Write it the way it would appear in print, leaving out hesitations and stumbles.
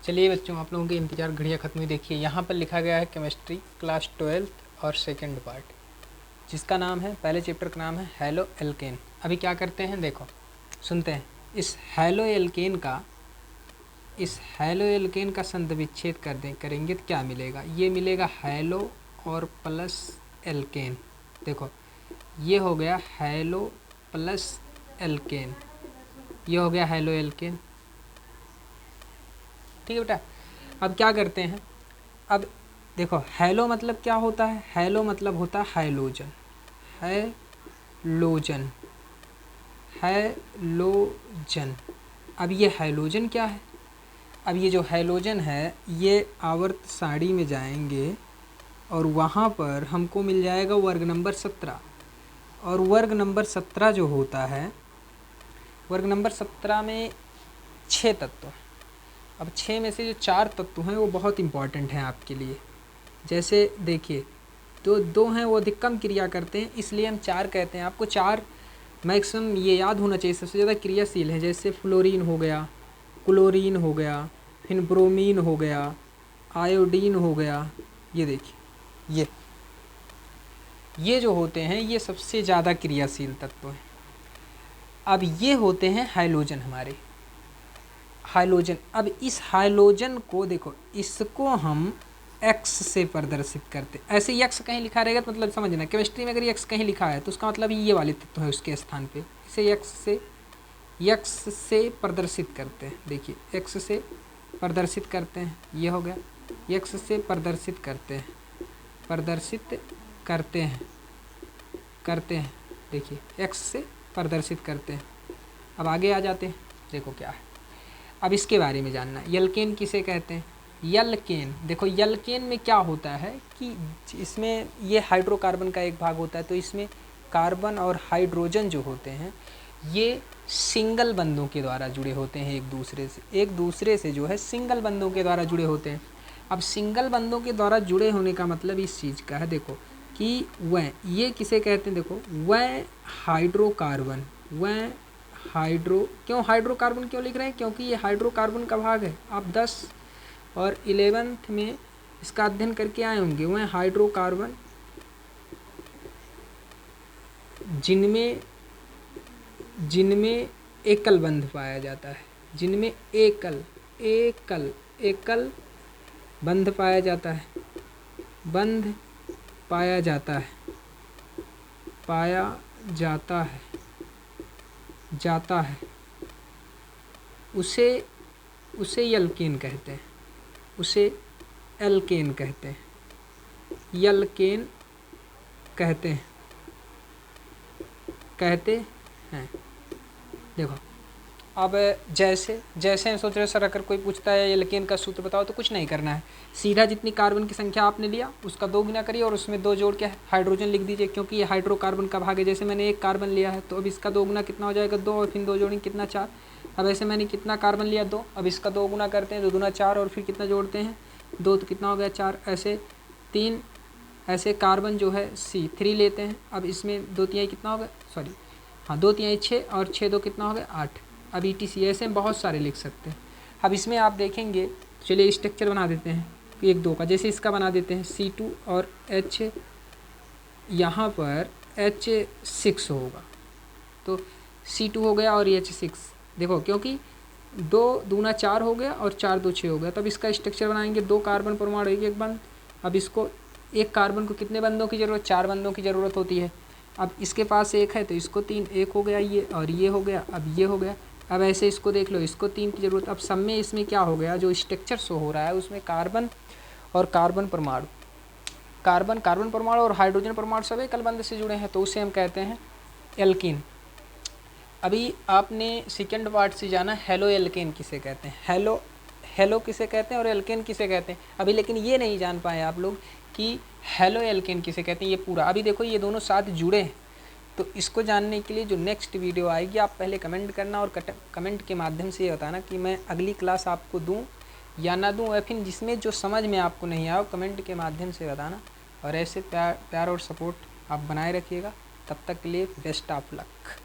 चलिए बच्चों, आप लोगों की इंतज़ार घड़ियाँ ख़त्म हुई। देखिए यहाँ पर लिखा गया है केमिस्ट्री क्लास 12th और सेकंड पार्ट, जिसका नाम है, पहले चैप्टर का नाम है हेलो एल्केन। अभी क्या करते हैं, देखो सुनते हैं। इस हेलो एल्केन का संधिविच्छेद करेंगे तो क्या मिलेगा। ये मिलेगा हेलो और प्लस एल्केन। देखो ये हो गया हेलो प्लस एल्केन, ये हो गया हेलो एल्केन। ठीक है बेटा। अब क्या करते हैं, अब देखो हेलो मतलब क्या होता है। हेलो मतलब होता है हाइलोजन, हैलोजन, हैलोजन। अब ये हाइलोजन क्या है, अब ये जो हैलोजन है ये आवर्त सारणी में जाएंगे और वहाँ पर हमको मिल जाएगा वर्ग नंबर 17। और वर्ग नंबर 17 जो होता है, वर्ग नंबर 17 में 6 तत्व। अब 6 में से जो 4 तत्व हैं वो बहुत इम्पॉर्टेंट हैं आपके लिए। जैसे देखिए दो हैं वो अधिक कम क्रिया करते हैं, इसलिए हम 4 कहते हैं। आपको 4 मैक्सिमम ये याद होना चाहिए, सबसे ज़्यादा क्रियाशील है। जैसे फ्लोरीन हो गया, क्लोरीन हो गया, फिर ब्रोमीन हो गया, आयोडीन हो गया। ये देखिए ये जो होते हैं ये सबसे ज़्यादा क्रियाशील तत्व हैं। अब ये होते हैं हाइलोजन, हमारे हाइलोजन। अब इस हाइलोजन को देखो, इसको हम एक्स से प्रदर्शित करते। ऐसे एक्स कहीं लिखा रहेगा तो मतलब समझना, केमिस्ट्री में अगर एक्स कहीं लिखा है तो उसका मतलब ये वाले तत्व है उसके स्थान पे। इसे एक्स से प्रदर्शित करते हैं। देखिए एक्स से प्रदर्शित करते हैं, ये हो गया। एक्स से प्रदर्शित करते हैं, प्रदर्शित करते हैं। देखिए एक्स से प्रदर्शित करते हैं। अब आगे आ जाते हैं, देखो क्या है। अब इसके बारे में जानना, एल्केन किसे कहते हैं। एल्केन, देखो एल्केन में क्या होता है कि इसमें ये हाइड्रोकार्बन का एक भाग होता है, तो इसमें कार्बन और हाइड्रोजन जो होते हैं ये सिंगल बंधों के द्वारा जुड़े होते हैं एक दूसरे से जो है सिंगल बंधों के द्वारा जुड़े होते हैं। अब सिंगल बंधों के द्वारा जुड़े होने का मतलब इस चीज़ का है, देखो कि वह ये किसे कहते हैं। देखो वह हाइड्रोकार्बन, वह क्यों हाइड्रोकार्बन क्यों लिख रहे हैं, क्योंकि ये हाइड्रोकार्बन का भाग है। आप 10 और 11th में इसका अध्ययन करके आए होंगे। वह हाइड्रोकार्बन जिनमें एकल बंध पाया जाता है, जिनमें एकल बंध पाया जाता है, उसे एल्केन कहते हैं, उसे एल्केन कहते हैं, एल्केन कहते हैं। देखो अब जैसे हम सोच रहे हो सर अगर कोई पूछता है एल्केन का सूत्र बताओ, तो कुछ नहीं करना है, सीधा जितनी कार्बन की संख्या आपने लिया उसका 2 गुना करिए और उसमें 2 जोड़ के हाइड्रोजन लिख दीजिए, क्योंकि ये हाइड्रोकार्बन का भाग है। जैसे मैंने 1 कार्बन लिया है तो अब इसका 2 गुना कितना हो जाएगा, 2, और फिर 2 जोड़ेंगे कितना, 4। अब ऐसे मैंने कितना कार्बन लिया, 2, अब इसका 2 गुना करते हैं, 2 दूना 4, और फिर कितना जोड़ते हैं, 2, तो कितना हो गया 4। ऐसे 3, ऐसे कार्बन जो है C3 लेते हैं। अब इसमें 2 तिहाई कितना हो गया, सॉरी हाँ 2 तिहाई 6, और 6 2 कितना हो गया 8। अब ETC ऐसे बहुत सारे लिख सकते हैं। अब इसमें आप देखेंगे, चलिए स्ट्रक्चर बना देते हैं 1 2 का। जैसे इसका बना देते हैं C2 और H, यहाँ पर H6 होगा, तो C2 हो गया और H6। देखो क्योंकि 2 दूना 4 हो गया और 4 2 6 हो गया, तब इसका स्ट्रक्चर बनाएंगे 2 कार्बन परमाणु 1 बंध। अब इसको 1 कार्बन को कितने बंधों की ज़रूरत, 4 बंधों की ज़रूरत होती है। अब इसके पास 1 है तो इसको 3, 1 हो गया ये, और ये हो गया, अब ये हो गया। अब ऐसे इसको देख लो, इसको 3 की ज़रूरत। अब सब में इसमें क्या हो गया, जो स्ट्रक्चर शो हो रहा है उसमें कार्बन और कार्बन परमाणु और हाइड्रोजन परमाणु सब एकल बंध से जुड़े हैं, तो उसे हम कहते हैं एल्कीन। अभी आपने सेकंड पार्ट से जाना हेलो एल्केन किसे कहते हैं, हेलो किसे कहते हैं और एल्केन किसे कहते हैं। अभी लेकिन ये नहीं जान पाए आप लोग कि हेलो एल्केन किसे कहते हैं, ये पूरा। अभी देखो ये दोनों साथ जुड़े हैं, तो इसको जानने के लिए जो नेक्स्ट वीडियो आएगी आप पहले कमेंट करना, और कमेंट के माध्यम से ये बताना कि मैं अगली क्लास आपको दूं या ना दूं, या फिर जिसमें जो समझ में आपको नहीं आया कमेंट के माध्यम से बताना। और ऐसे प्यार और सपोर्ट आप बनाए रखिएगा। तब तक के लिए बेस्ट ऑफ लक।